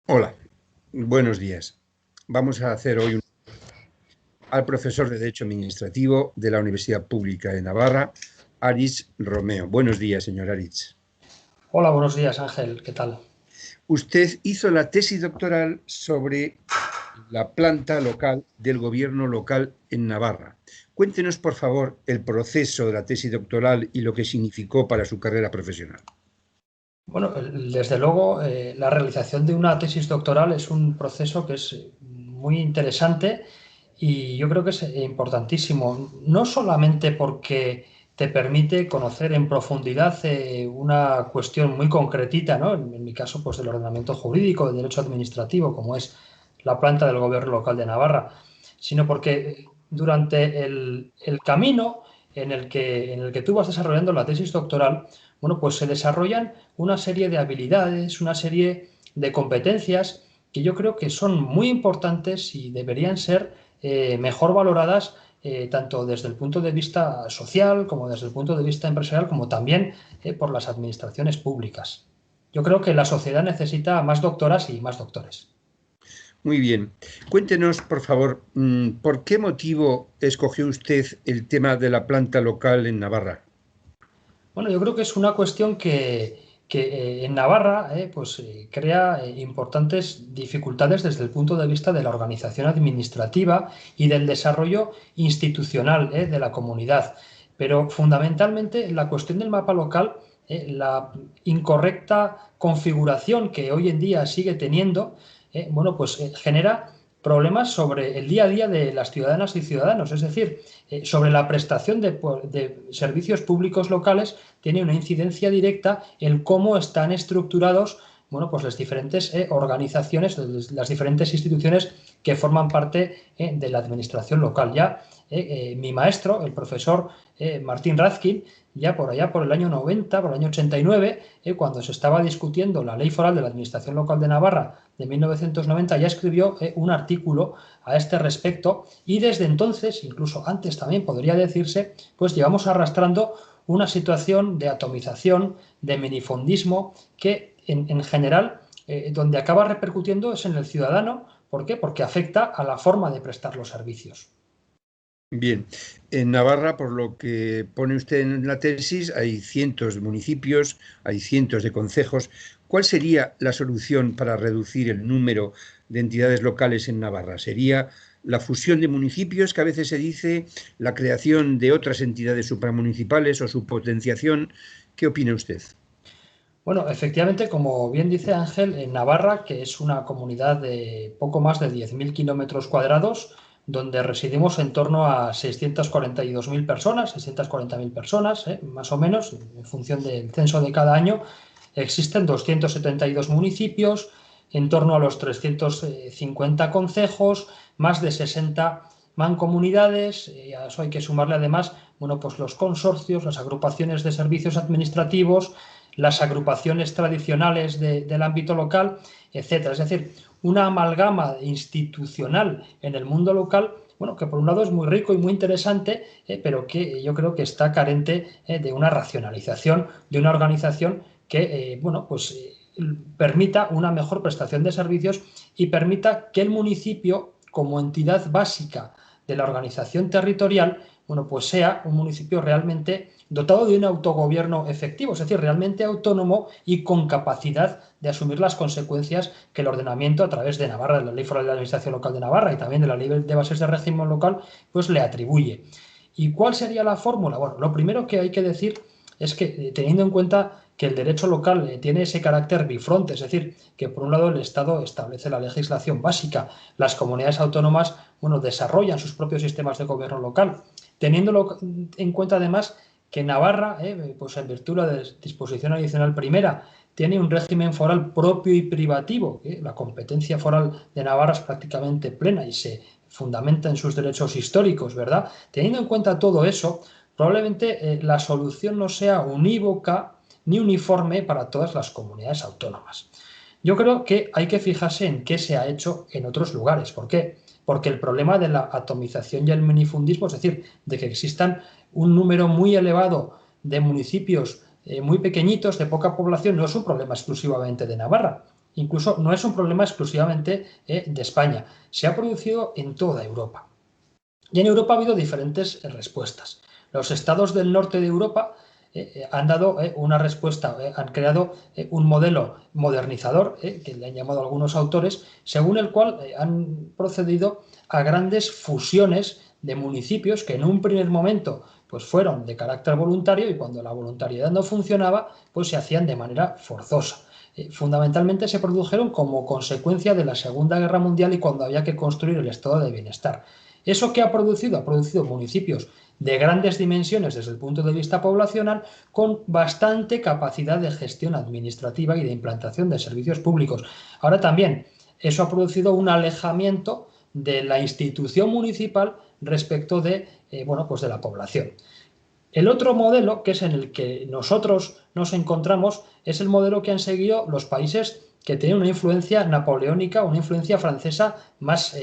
Hola, buenos días. Vamos a hacer hoy al profesor de Derecho Administrativo de la Universidad Pública de Navarra, Aritz Romeo. Buenos días, señor Aritz. Hola, buenos días, Ángel. ¿Qué tal? Usted hizo la tesis doctoral sobre la planta local del gobierno local en Navarra. Cuéntenos, por favor, el proceso de la tesis doctoral y lo que significó para su carrera profesional. Bueno, desde luego, la realización de una tesis doctoral es un proceso que es muy interesante y yo creo que es importantísimo, no solamente porque te permite conocer en profundidad una cuestión muy concretita, ¿no? En mi caso, pues del ordenamiento jurídico, del derecho administrativo, como es la planta del gobierno local de Navarra, sino porque durante el camino en el que tú vas desarrollando la tesis doctoral, bueno, pues se desarrollan una serie de habilidades, una serie de competencias que yo creo que son muy importantes y deberían ser mejor valoradas tanto desde el punto de vista social como desde el punto de vista empresarial, como también por las administraciones públicas. Yo creo que la sociedad necesita más doctoras y más doctores. Muy bien. Cuéntenos, por favor, ¿por qué motivo escogió usted el tema de la planta local en Navarra? Bueno, yo creo que es una cuestión que en Navarra crea importantes dificultades desde el punto de vista de la organización administrativa y del desarrollo institucional de la comunidad. Pero fundamentalmente la cuestión del mapa local, la incorrecta configuración que hoy en día sigue teniendo, genera problemas sobre el día a día de las ciudadanas y ciudadanos, es decir, sobre la prestación de servicios públicos locales tiene una incidencia directa en cómo están estructurados pues las diferentes organizaciones, las diferentes instituciones que forman parte de la administración local. Ya mi maestro, el profesor Martín Razkin, ya por allá por el año 90, por el año 89, cuando se estaba discutiendo la ley foral de la Administración Local de Navarra de 1990, ya escribió un artículo a este respecto y desde entonces, incluso antes también podría decirse, pues llevamos arrastrando una situación de atomización, de minifundismo, que en general donde acaba repercutiendo es en el ciudadano. ¿Por qué? Porque afecta a la forma de prestar los servicios. Bien, en Navarra, por lo que pone usted en la tesis, hay cientos de municipios, hay cientos de concejos. ¿Cuál sería la solución para reducir el número de entidades locales en Navarra? ¿Sería la fusión de municipios, que a veces se dice, la creación de otras entidades supramunicipales o su potenciación? ¿Qué opina usted? Bueno, efectivamente, como bien dice Ángel, en Navarra, que es una comunidad de poco más de 10.000 kilómetros cuadrados, donde residimos en torno a 642.000 personas, 640.000 personas, más o menos, en función del censo de cada año, existen 272 municipios, en torno a los 350 concejos, más de 60 mancomunidades, a eso hay que sumarle además, bueno, pues los consorcios, las agrupaciones de servicios administrativos, las agrupaciones tradicionales del ámbito local, etcétera. Es decir, una amalgama institucional en el mundo local, bueno, que por un lado es muy rico y muy interesante, pero que yo creo que está carente de una racionalización, de una organización que, permita una mejor prestación de servicios y permita que el municipio, como entidad básica de la organización territorial, bueno, pues sea un municipio realmente dotado de un autogobierno efectivo, es decir, realmente autónomo y con capacidad de asumir las consecuencias que el ordenamiento a través de Navarra, de la Ley Foral de la Administración Local de Navarra y también de la Ley de Bases de Régimen Local, pues le atribuye. ¿Y cuál sería la fórmula? Bueno, lo primero que hay que decir es que teniendo en cuenta que el derecho local tiene ese carácter bifronte, es decir, que por un lado el Estado establece la legislación básica, las comunidades autónomas, bueno, desarrollan sus propios sistemas de gobierno local, teniéndolo en cuenta además que Navarra, pues en virtud de la disposición adicional primera, tiene un régimen foral propio y privativo. La competencia foral de Navarra es prácticamente plena y se fundamenta en sus derechos históricos, ¿verdad? Teniendo en cuenta todo eso, probablemente la solución no sea unívoca ni uniforme para todas las comunidades autónomas. Yo creo que hay que fijarse en qué se ha hecho en otros lugares. ¿Por qué? Porque el problema de la atomización y el minifundismo, es decir, de que existan un número muy elevado de municipios muy pequeñitos, de poca población, no es un problema exclusivamente de Navarra. incluso no es un problema exclusivamente de España, se ha producido en toda Europa. Y en Europa ha habido diferentes respuestas. Los estados del norte de Europa han dado una respuesta, han creado un modelo modernizador, que le han llamado algunos autores, según el cual han procedido a grandes fusiones de municipios que en un primer momento pues fueron de carácter voluntario y cuando la voluntariedad no funcionaba, pues se hacían de manera forzosa. Fundamentalmente se produjeron como consecuencia de la Segunda Guerra Mundial y cuando había que construir el estado de bienestar. ¿Eso qué ha producido? Ha producido municipios de grandes dimensiones desde el punto de vista poblacional con bastante capacidad de gestión administrativa y de implantación de servicios públicos. Ahora también, eso ha producido un alejamiento de la institución municipal respecto de, pues de la población. El otro modelo, que es en el que nosotros nos encontramos, es el modelo que han seguido los países que tienen una influencia napoleónica, una influencia francesa más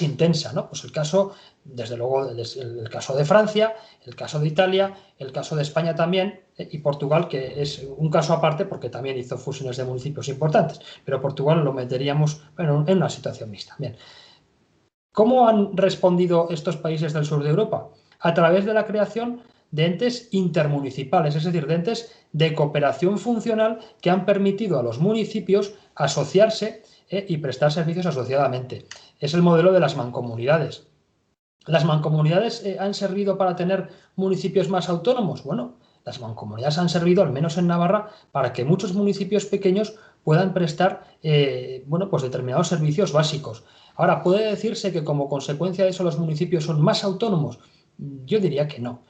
intensa, ¿no? Pues el caso, desde luego, el caso de Francia, el caso de Italia, el caso de España también, y Portugal, que es un caso aparte porque también hizo fusiones de municipios importantes, pero Portugal lo meteríamos en una situación mixta. Bien. ¿Cómo han respondido estos países del sur de Europa? A través de la creación de entes intermunicipales, es decir, de entes de cooperación funcional que han permitido a los municipios asociarse y prestar servicios asociadamente. Es el modelo de las mancomunidades. ¿Las mancomunidades han servido para tener municipios más autónomos? Bueno, las mancomunidades han servido, al menos en Navarra, para que muchos municipios pequeños puedan prestar pues determinados servicios básicos. Ahora, ¿puede decirse que como consecuencia de eso los municipios son más autónomos? Yo diría que no.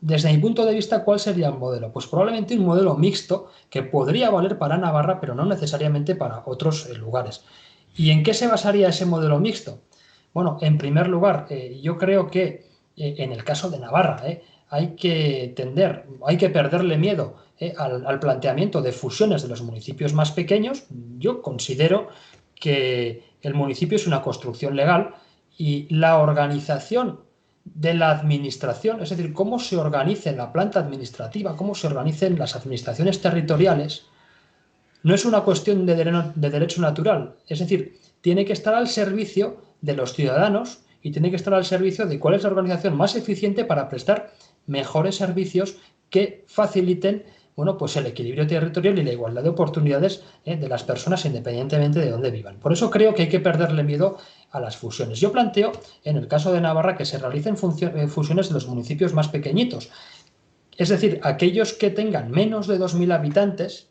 Desde mi punto de vista, ¿cuál sería el modelo? Pues probablemente un modelo mixto que podría valer para Navarra, pero no necesariamente para otros lugares. ¿Y en qué se basaría ese modelo mixto? Bueno, en primer lugar, yo creo que en el caso de Navarra hay que perderle miedo al planteamiento de fusiones de los municipios más pequeños. Yo considero que el municipio es una construcción legal y la organización de la administración, es decir, cómo se organice la planta administrativa, cómo se organicen las administraciones territoriales, no es una cuestión de derecho natural, es decir, tiene que estar al servicio de los ciudadanos y tiene que estar al servicio de cuál es la organización más eficiente para prestar mejores servicios que faciliten pues el equilibrio territorial y la igualdad de oportunidades de las personas independientemente de dónde vivan. Por eso creo que hay que perderle miedo a las fusiones. Yo planteo, en el caso de Navarra, que se realicen fusiones de los municipios más pequeñitos, es decir, aquellos que tengan menos de 2.000 habitantes,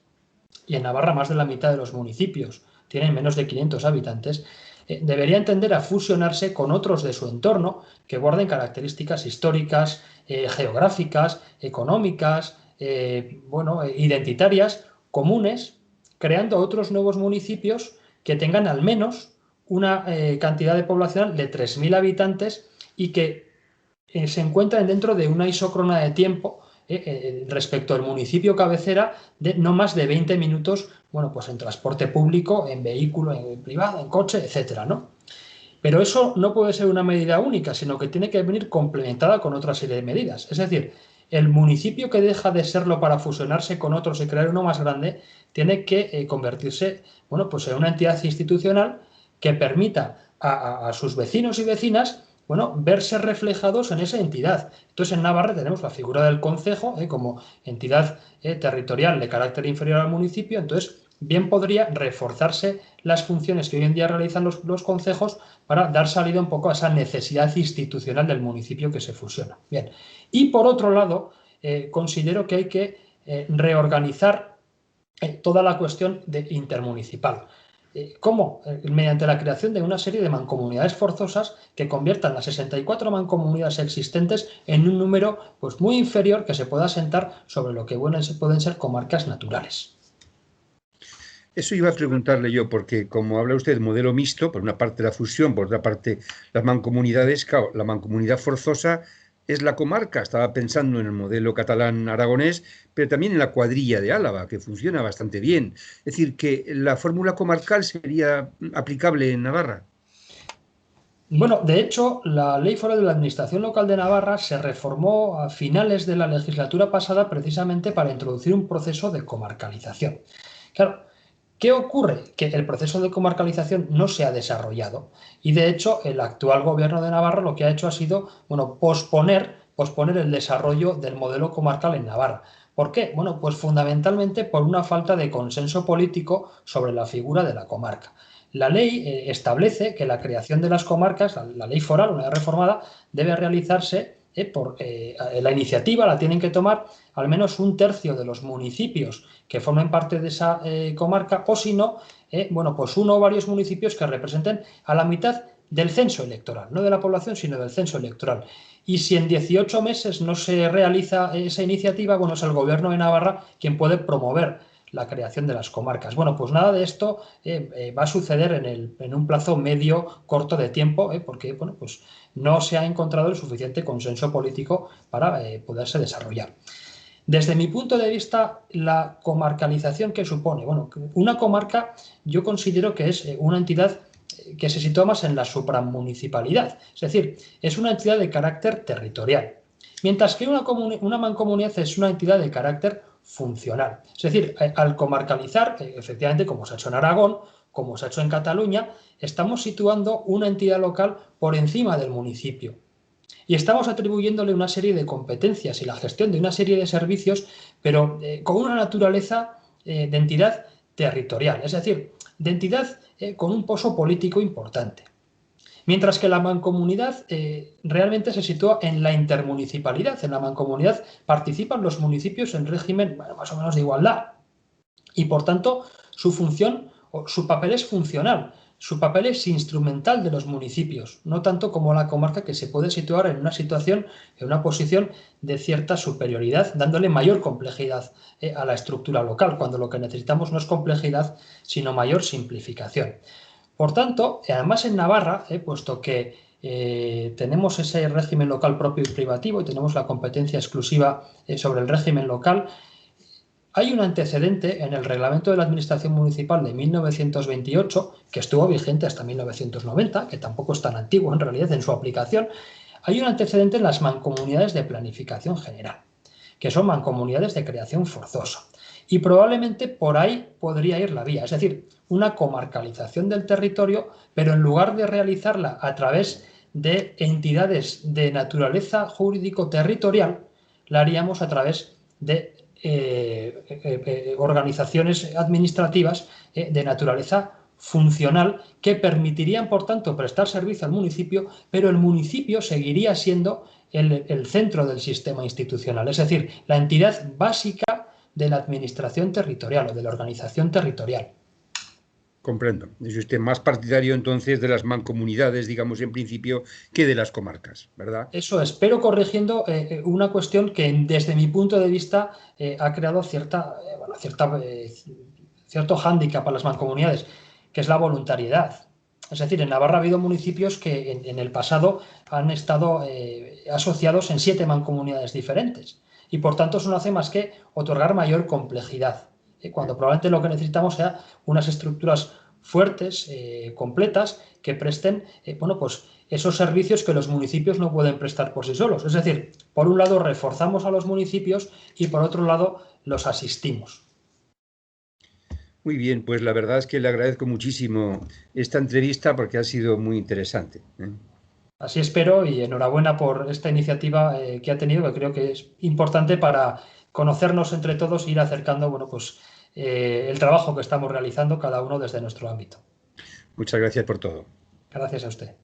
y en Navarra más de la mitad de los municipios tienen menos de 500 habitantes, deberían tender a fusionarse con otros de su entorno que guarden características históricas, geográficas, económicas, identitarias, comunes, creando otros nuevos municipios que tengan al menos una cantidad de población de 3.000 habitantes y que se encuentren dentro de una isócrona de tiempo respecto al municipio cabecera de no más de 20 minutos, pues en transporte público, en vehículo, en privado, en coche, etcétera, ¿no? Pero eso no puede ser una medida única, sino que tiene que venir complementada con otra serie de medidas. Es decir, el municipio que deja de serlo para fusionarse con otros y crear uno más grande, tiene que convertirse, pues en una entidad institucional que permita a sus vecinos y vecinas verse reflejados en esa entidad. Entonces, en Navarra tenemos la figura del concejo como entidad territorial de carácter inferior al municipio. Entonces, bien podría reforzarse las funciones que hoy en día realizan los concejos para dar salida un poco a esa necesidad institucional del municipio que se fusiona. Bien. Y por otro lado, considero que hay que reorganizar toda la cuestión intermunicipal. ¿Cómo? Mediante la creación de una serie de mancomunidades forzosas que conviertan las 64 mancomunidades existentes en un número muy inferior que se pueda asentar sobre lo que pueden ser comarcas naturales. Eso iba a preguntarle yo, porque como habla usted de modelo mixto, por una parte la fusión, por otra parte las mancomunidades, claro, la mancomunidad forzosa es la comarca. Estaba pensando en el modelo catalán-aragonés, pero también en la cuadrilla de Álava, que funciona bastante bien. Es decir, que la fórmula comarcal sería aplicable en Navarra. Bueno, de hecho, la Ley Foral de la Administración Local de Navarra se reformó a finales de la legislatura pasada precisamente para introducir un proceso de comarcalización. Claro, ¿Qué ocurre? Que el proceso de comarcalización no se ha desarrollado y, de hecho, el actual gobierno de Navarra lo que ha hecho ha sido, bueno, posponer el desarrollo del modelo comarcal en Navarra. ¿Por qué? Bueno, pues fundamentalmente por una falta de consenso político sobre la figura de la comarca. La ley establece que la creación de las comarcas, la ley foral, una vez reformada, debe realizarse la iniciativa la tienen que tomar al menos un tercio de los municipios que formen parte de esa comarca, o si no, bueno, pues uno o varios municipios que representen a la mitad del censo electoral, no de la población, sino del censo electoral. Y si en 18 meses no se realiza esa iniciativa, bueno, es el gobierno de Navarra quien puede promover la creación de las comarcas. Bueno, pues nada de esto va a suceder en un plazo medio, corto de tiempo, porque bueno, pues no se ha encontrado el suficiente consenso político para poderse desarrollar. Desde mi punto de vista, la comarcalización que supone, bueno, una comarca yo considero que es una entidad que se sitúa más en la supramunicipalidad, es decir, es una entidad de carácter territorial, mientras que una mancomunidad es una entidad de carácter funcional. Es decir, al comarcalizar, efectivamente, como se ha hecho en Aragón, como se ha hecho en Cataluña, estamos situando una entidad local por encima del municipio. Y estamos atribuyéndole una serie de competencias y la gestión de una serie de servicios, pero con una naturaleza de entidad territorial, es decir, de entidad con un poso político importante. Mientras que la mancomunidad realmente se sitúa en la intermunicipalidad. En la mancomunidad participan los municipios en régimen, bueno, más o menos de igualdad. Y por tanto, su función o su papel es funcional. Su papel es instrumental de los municipios, no tanto como la comarca, que se puede situar en una situación, en una posición de cierta superioridad, dándole mayor complejidad a la estructura local, cuando lo que necesitamos no es complejidad, sino mayor simplificación. Por tanto, además en Navarra, puesto que tenemos ese régimen local propio y privativo y tenemos la competencia exclusiva sobre el régimen local, hay un antecedente en el Reglamento de la Administración Municipal de 1928, que estuvo vigente hasta 1990, que tampoco es tan antiguo en realidad en su aplicación. Hay un antecedente en las mancomunidades de planificación general, que son mancomunidades de creación forzosa. Y probablemente por ahí podría ir la vía, es decir, una comarcalización del territorio, pero en lugar de realizarla a través de entidades de naturaleza jurídico-territorial, la haríamos a través de organizaciones administrativas de naturaleza funcional que permitirían, por tanto, prestar servicio al municipio, pero el municipio seguiría siendo el centro del sistema institucional, es decir, la entidad básica de la administración territorial o de la organización territorial. Comprendo. Es usted más partidario entonces de las mancomunidades, digamos, en principio, que de las comarcas, ¿verdad? Eso es, pero corrigiendo una cuestión que desde mi punto de vista ha creado cierto hándicap a las mancomunidades, que es la voluntariedad. Es decir, en Navarra ha habido municipios que en el pasado han estado asociados en 7 mancomunidades diferentes y por tanto eso no hace más que otorgar mayor complejidad, cuando probablemente lo que necesitamos sea unas estructuras fuertes, completas, que presten bueno, pues esos servicios que los municipios no pueden prestar por sí solos. Es decir, por un lado reforzamos a los municipios y por otro lado los asistimos. Muy bien, pues la verdad es que le agradezco muchísimo esta entrevista porque ha sido muy interesante. Así espero y enhorabuena por esta iniciativa que ha tenido, que creo que es importante para conocernos entre todos e ir acercando bueno, pues, el trabajo que estamos realizando cada uno desde nuestro ámbito. Muchas gracias por todo. Gracias a usted.